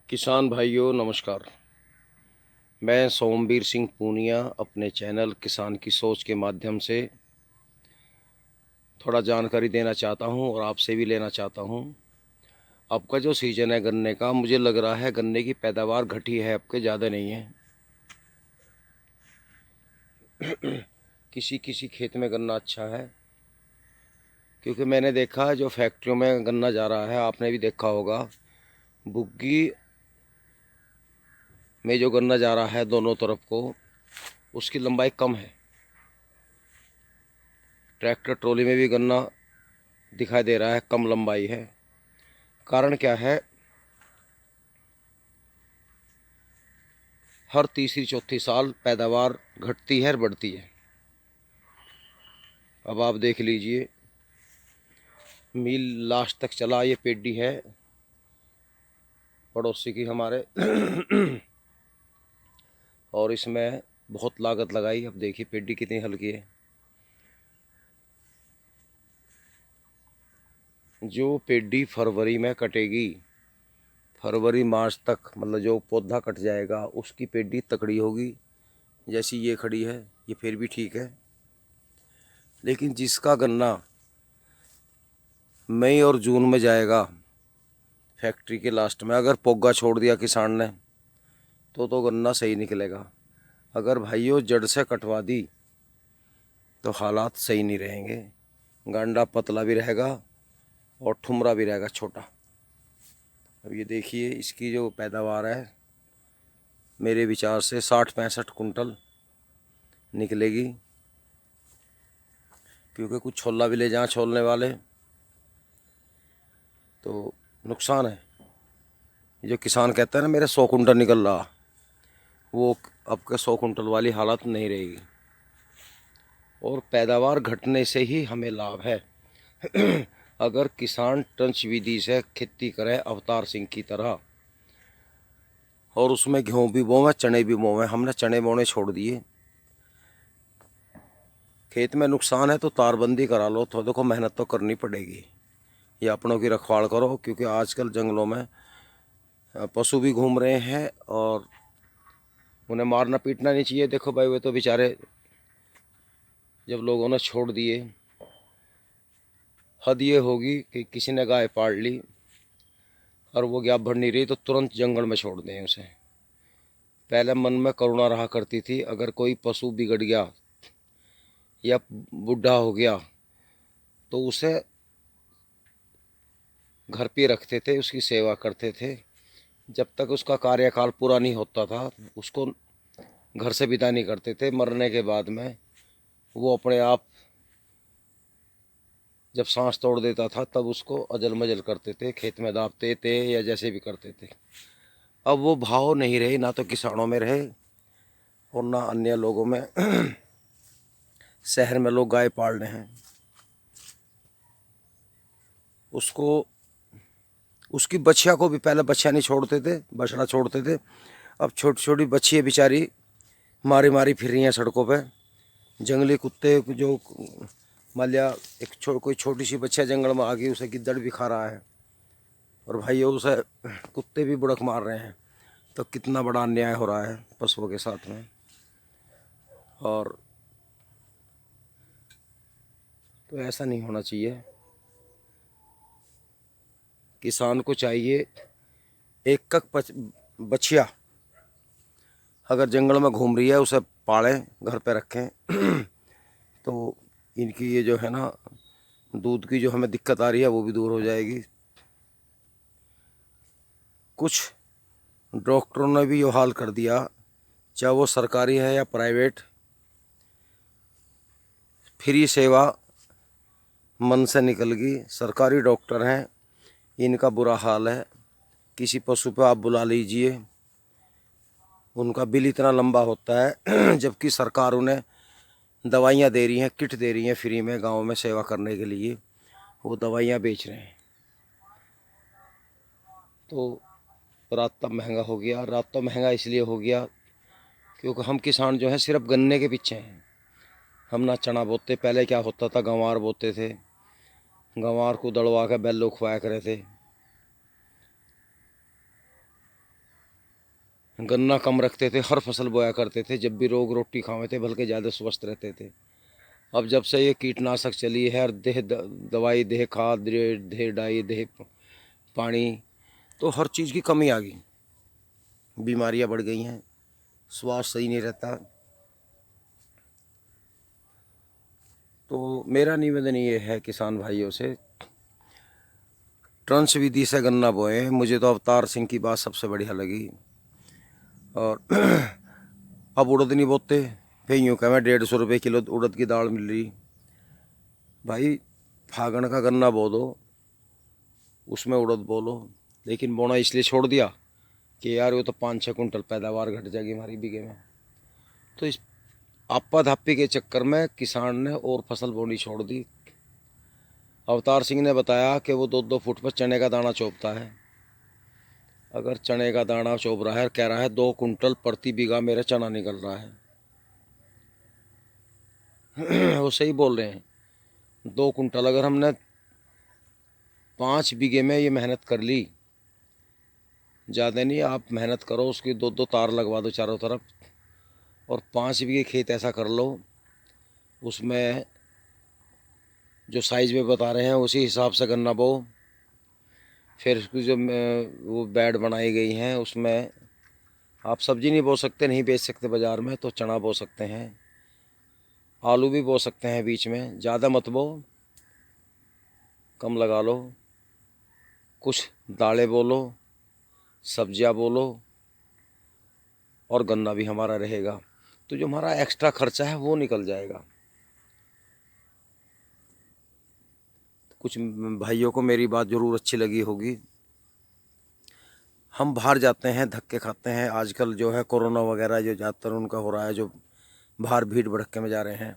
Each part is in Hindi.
किसान भाइयों नमस्कार। मैं सोमवीर सिंह पूनिया अपने चैनल किसान की सोच के माध्यम से थोड़ा जानकारी देना चाहता हूं और आपसे भी लेना चाहता हूं। आपका जो सीजन है गन्ने का, मुझे लग रहा है गन्ने की पैदावार घटी है, आपके ज़्यादा नहीं है। किसी किसी खेत में गन्ना अच्छा है, क्योंकि मैंने देखा है जो फैक्ट्रियों में गन्ना जा रहा है, आपने भी देखा होगा, बुग्गी में जो गन्ना जा रहा है दोनों तरफ को, उसकी लंबाई कम है। ट्रैक्टर ट्रॉली में भी गन्ना दिखाई दे रहा है, कम लंबाई है। कारण क्या है? हर तीसरी चौथी साल पैदावार घटती है और बढ़ती है। अब आप देख लीजिए, मील लास्ट तक चला, ये पेडी है पड़ोसी की हमारे और इसमें बहुत लागत लगाई। अब देखिए पेडी कितनी हल्की है। जो पेडी फरवरी में कटेगी, फरवरी मार्च तक, मतलब जो पौधा कट जाएगा उसकी पेडी तकड़ी होगी। जैसी ये खड़ी है ये फिर भी ठीक है, लेकिन जिसका गन्ना मई और जून में जाएगा फैक्ट्री के लास्ट में, अगर पोगा छोड़ दिया किसान ने तो गन्ना सही निकलेगा। अगर भाइयों जड़ से कटवा दी तो हालात सही नहीं रहेंगे। गांडा पतला भी रहेगा और ठुमरा भी रहेगा छोटा। अब ये देखिए इसकी जो पैदावार है, मेरे विचार से 60-65 कुंटल निकलेगी, क्योंकि कुछ छोला भी ले जाएं छोलने वाले तो नुकसान है। जो किसान कहता है ना मेरे 100 कुंटल निकल रहा, वो अब के 100 कुंटल वाली हालत नहीं रहेगी। और पैदावार घटने से ही हमें लाभ है। अगर किसान ट्रंच विधि से खेती करे अवतार सिंह की तरह, और उसमें गेहूँ भी बोवें चने भी बोवें, हमने चने बोने छोड़ दिए। खेत में नुकसान है तो तारबंदी करा लो, तो देखो मेहनत तो करनी पड़ेगी। ये अपनों की रखवाड़ करो, क्योंकि आजकल जंगलों में पशु भी घूम रहे हैं और उन्हें मारना पीटना नहीं चाहिए। देखो भाई, वे तो बेचारे जब लोगों ने छोड़ दिए, हद ये होगी कि किसी ने गाय पाल ली और वो गया भर नहीं रही तो तुरंत जंगल में छोड़ दें उसे। पहले मन में करुणा रहा करती थी, अगर कोई पशु बिगड़ गया या बूढ़ा हो गया तो उसे घर पे रखते थे, उसकी सेवा करते थे। जब तक उसका कार्यकाल पूरा नहीं होता था उसको घर से विदा नहीं करते थे। मरने के बाद में वो अपने आप जब सांस तोड़ देता था तब उसको अजल मजल करते थे, खेत में दाबते थे या जैसे भी करते थे। अब वो भाव नहीं रहे, ना तो किसानों में रहे और ना अन्य लोगों में। शहर में लोग गाय पाल रहे हैं, उसको उसकी बछिया को भी पहले बछिया नहीं छोड़ते थे, बछड़ा छोड़ते थे। अब छोटी छोटी बच्चियाँ बेचारी मारी मारी फिर रही हैं सड़कों पे। जंगली कुत्ते जो मान लिया कोई छोटी सी बच्चिया जंगल में आ गई, उसे गिद्दड़ भी खा रहा है और भाई उसे कुत्ते भी बुड़क मार रहे हैं। तो कितना बड़ा अन्याय हो रहा है पशुओं के साथ में। और तो ऐसा नहीं होना चाहिए। किसान को चाहिए एक बछिया अगर जंगल में घूम रही है उसे पालें, घर पे रखें। तो इनकी ये जो है ना दूध की जो हमें दिक्कत आ रही है वो भी दूर हो जाएगी। कुछ डॉक्टरों ने भी ये हाल कर दिया, चाहे वो सरकारी है या प्राइवेट, फ्री सेवा मन से निकल गई। सरकारी डॉक्टर हैं, इनका बुरा हाल है। किसी पशु पे आप बुला लीजिए, उनका बिल इतना लंबा होता है जबकि सरकार उन्हें दवाइयाँ दे रही हैं, किट दे रही हैं फ्री में गांव में सेवा करने के लिए, वो दवाइयाँ बेच रहे हैं। तो रास्ता महंगा हो गया। रास्ता महंगा इसलिए हो गया क्योंकि हम किसान जो हैं सिर्फ गन्ने के पीछे हैं। हम ना चना बोते, पहले क्या होता था गंवार बोते थे, गंवार को दड़वा के बैलों खुआया करे थे। गन्ना कम रखते थे, हर फसल बोया करते थे, जब भी रोग रोटी खावे थे बल्कि ज़्यादा स्वस्थ रहते थे। अब जब से ये कीटनाशक चली है, देह दवाई, देह खाद, देह डाई, देह पानी, तो हर चीज़ की कमी आ गई, बीमारियां बढ़ गई हैं, स्वास्थ्य सही नहीं रहता। तो मेरा निवेदन ये है किसान भाइयों से, ट्रांस विधि से गन्ना बोए। मुझे तो अवतार सिंह की बात सबसे बढ़िया लगी। और अब उड़द नहीं बोते, फिर यूँ कह, 150 रुपये किलो उड़द की दाल मिल रही। भाई फागण का गन्ना बो दो, उसमें उड़द बो लो, लेकिन बोना इसलिए छोड़ दिया कि यार वो तो 5-6 कुंटल पैदावार घट जाएगी हमारी बीघे में। तो इस आपा धापी के चक्कर में किसान ने और फसल बोनी छोड़ दी। अवतार सिंह ने बताया कि वो 2-2 फुट पर चने का दाना चोपता है। अगर चने का दाना चोप रहा है, कह रहा है 2 कुंटल प्रति बीघा मेरा चना निकल रहा है। वो सही बोल रहे हैं। 2 कुंटल अगर हमने 5 बीघे में ये मेहनत कर ली, ज़्यादा नहीं, आप मेहनत करो, उसकी 2-2 तार लगवा दो चारों तरफ, और 5 बीघे खेत ऐसा कर लो, उसमें जो साइज में बता रहे हैं उसी हिसाब से गन्ना बो। फिर उसकी जो वो बेड बनाई गई हैं, उसमें आप सब्जी नहीं बो सकते, नहीं बेच सकते बाज़ार में, तो चना बो सकते हैं, आलू भी बो सकते हैं बीच में। ज़्यादा मत बो, कम लगा लो, कुछ दालें बो लो, सब्जियां बो लो, और गन्ना भी हमारा रहेगा। तो जो हमारा एक्स्ट्रा खर्चा है वो निकल जाएगा। कुछ भाइयों को मेरी बात ज़रूर अच्छी लगी होगी। हम बाहर जाते हैं, धक्के खाते हैं, आजकल जो है कोरोना वगैरह जो ज़्यादातर उनका हो रहा है, जो बाहर भीड़ भड़क्के में जा रहे हैं।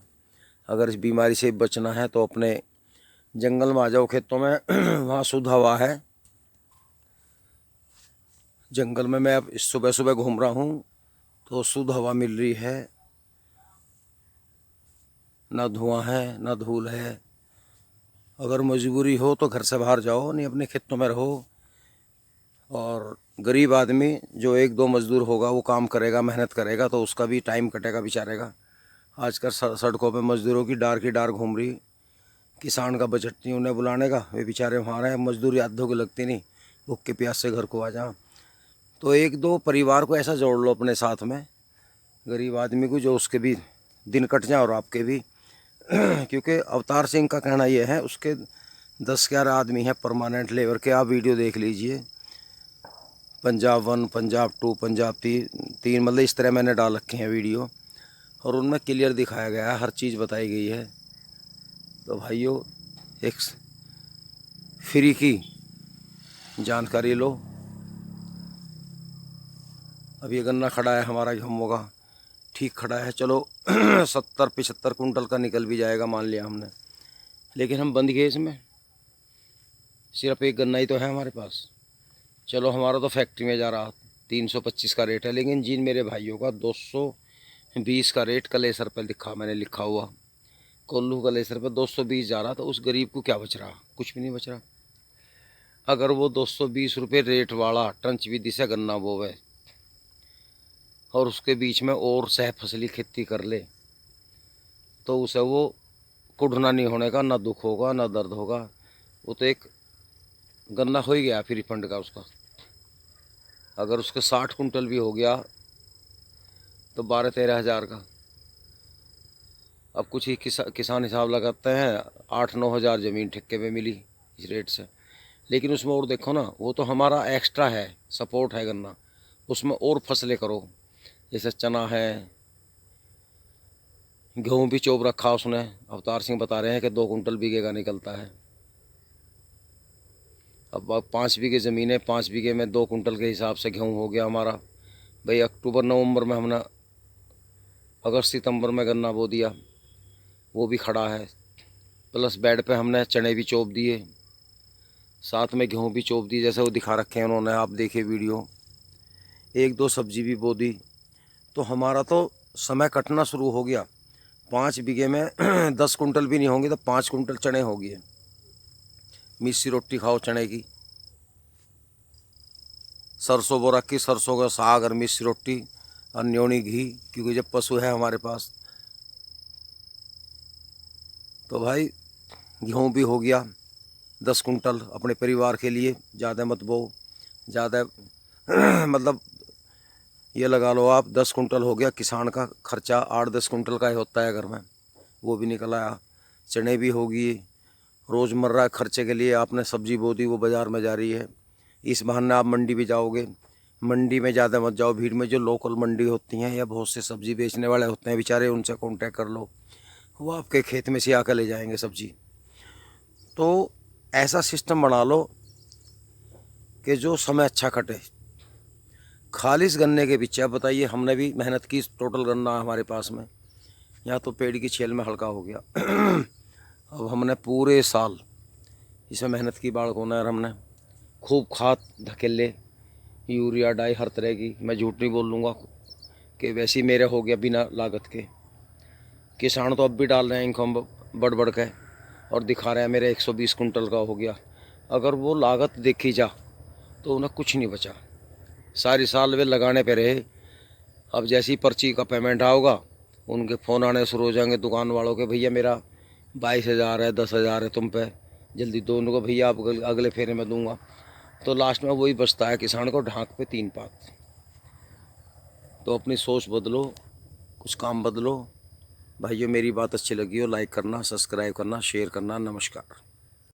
अगर इस बीमारी से बचना है तो अपने जंगल में आ जाओ, खेतों में वहाँ शुद्ध हवा है। जंगल में मैं अब सुबह सुबह घूम रहा हूँ तो शुद्ध हवा मिल रही है, ना धुआं है ना धूल है। अगर मजबूरी हो तो घर से बाहर जाओ, नहीं अपने खेतों में रहो। और गरीब आदमी जो 1-2 मजदूर होगा वो काम करेगा, मेहनत करेगा, तो उसका भी टाइम कटेगा बेचारेगा। आजकल सड़कों पे मजदूरों की डार घूम रही, किसान का बजट नहीं उन्हें बुलाने का, वे बेचारे वहाँ रहे, मजदूरी आधों की लगती नहीं, भूख के प्यास से घर को आ जाओ। तो 1-2 परिवार को ऐसा जोड़ लो अपने साथ में, गरीब आदमी को, जो उसके भी दिन कट जाए और आपके भी। क्योंकि अवतार सिंह का कहना यह है, उसके 10-11 आदमी हैं परमानेंट लेबर के। आप वीडियो देख लीजिए, पंजाब 1, पंजाब 2, पंजाब 3, मतलब इस तरह मैंने डाल रखे हैं वीडियो, और उनमें क्लियर दिखाया गया है, हर चीज़ बताई गई है। तो भाइयों, एक फ्री की जानकारी लो। अब ये गन्ना खड़ा है हमारा, गेहूं का ठीक खड़ा है, चलो 70-75 कुंटल का निकल भी जाएगा मान लिया हमने, लेकिन हम बंद गए इसमें, सिर्फ एक गन्ना ही तो है हमारे पास। चलो हमारा तो फैक्ट्री में जा रहा 325 का रेट है, लेकिन जिन मेरे भाइयों का 220 का रेट कलेसर पर लिखा, मैंने लिखा हुआ कोल्लू कलेसर पर 220 जा रहा, तो उस गरीब को क्या बच रहा? कुछ भी नहीं बच रहा। अगर वो 220 रुपये रेट वाला ट्रंच विधि से गन्ना बोवे और उसके बीच में और सह फसली खेती कर ले, तो उसे वो कुढ़ना नहीं होने का, ना दुख होगा ना दर्द होगा। वो तो एक गन्ना हो ही गया फिर रिफंड का उसका। अगर उसके 60 कुंटल भी हो गया तो 12-13 हज़ार का। अब कुछ ही किसान हिसाब लगाते हैं, 8-9 हज़ार ज़मीन ठेके पे मिली इस रेट से। लेकिन उसमें और देखो ना, वो तो हमारा एक्स्ट्रा है, सपोर्ट है गन्ना, उसमें और फसलें करो, जैसे चना है, गेहूँ भी चोप रखा उसने। अवतार सिंह बता रहे हैं कि 2 कुंटल बीघे का निकलता है। अब 5 बीघे ज़मीन है, 5 बीघे में 2 कुंटल के हिसाब से गेहूँ हो गया हमारा। भाई अक्टूबर नवंबर में हमने, अगस्त सितंबर में गन्ना बो दिया, वो भी खड़ा है। प्लस बेड पे हमने चने भी चोप दिए, साथ में गेहूँ भी चोप दी, जैसे वो दिखा रखे हैं उन्होंने, आप देखिए वीडियो। 1-2 सब्जी भी बो दी, तो हमारा तो समय कटना शुरू हो गया। 5 बीघे में 10 कुंटल भी नहीं होंगे तो 5 कुंटल चने हो गए। मिस्सी रोटी खाओ चने की, सरसों बो रखी, सरसों का साग और मिर्च रोटी और न्योनी घी, क्योंकि जब पशु है हमारे पास। तो भाई गेहूँ भी हो गया 10 कुंटल अपने परिवार के लिए, ज़्यादा मत बो, ज़्यादा मतलब ये लगा लो आप 10 कुंटल हो गया। किसान का खर्चा 8-10 कुंटल का ही होता है घर में, वो भी निकल आया। चने भी होगी, रोज़मर्रा खर्चे के लिए आपने सब्जी बो दी, वो बाज़ार में जा रही है। इस बहाने आप मंडी भी जाओगे, मंडी में ज़्यादा मत जाओ भीड़ में। जो लोकल मंडी होती हैं या बहुत से सब्जी बेचने वाले होते हैं बेचारे, उनसे कांटेक्ट कर लो, वो आपके खेत में से आकर ले जाएंगे सब्जी। तो ऐसा सिस्टम बना लो कि जो समय अच्छा कटे। खालिश गन्ने के पीछे, अब बताइए, हमने भी मेहनत की, टोटल गन्ना हमारे पास में, यहाँ तो पेड़ की छेल में हल्का हो गया। अब हमने पूरे साल इसमें मेहनत की, बाढ़ को नहर हमने खूब खाद धकेले, यूरिया डाई हर तरह की। मैं झूठ नहीं बोल लूँगा कि वैसे ही मेरे हो गया बिना लागत के। किसान तो अब भी डाल रहे हैं इनकम बढ़ बढ़ के, और दिखा रहे हैं मेरे 120 कुंटल का हो गया। अगर वो लागत देखी जा तो उन्हें कुछ नहीं बचा, सारी साल वे लगाने पे रहे। अब जैसी पर्ची का पेमेंट आओगा, उनके फ़ोन आने शुरू हो जाएंगे दुकान वालों के, भैया मेरा 22,000 है, 10,000 है तुम पे, जल्दी दो। उनको भैया आप अगले फेरे में दूंगा। तो लास्ट में वही बचता है किसान को, ढाक पे 3 पात। तो अपनी सोच बदलो, कुछ काम बदलो। भाइयों मेरी बात अच्छी लगी हो लाइक करना, सब्सक्राइब करना, शेयर करना। नमस्कार।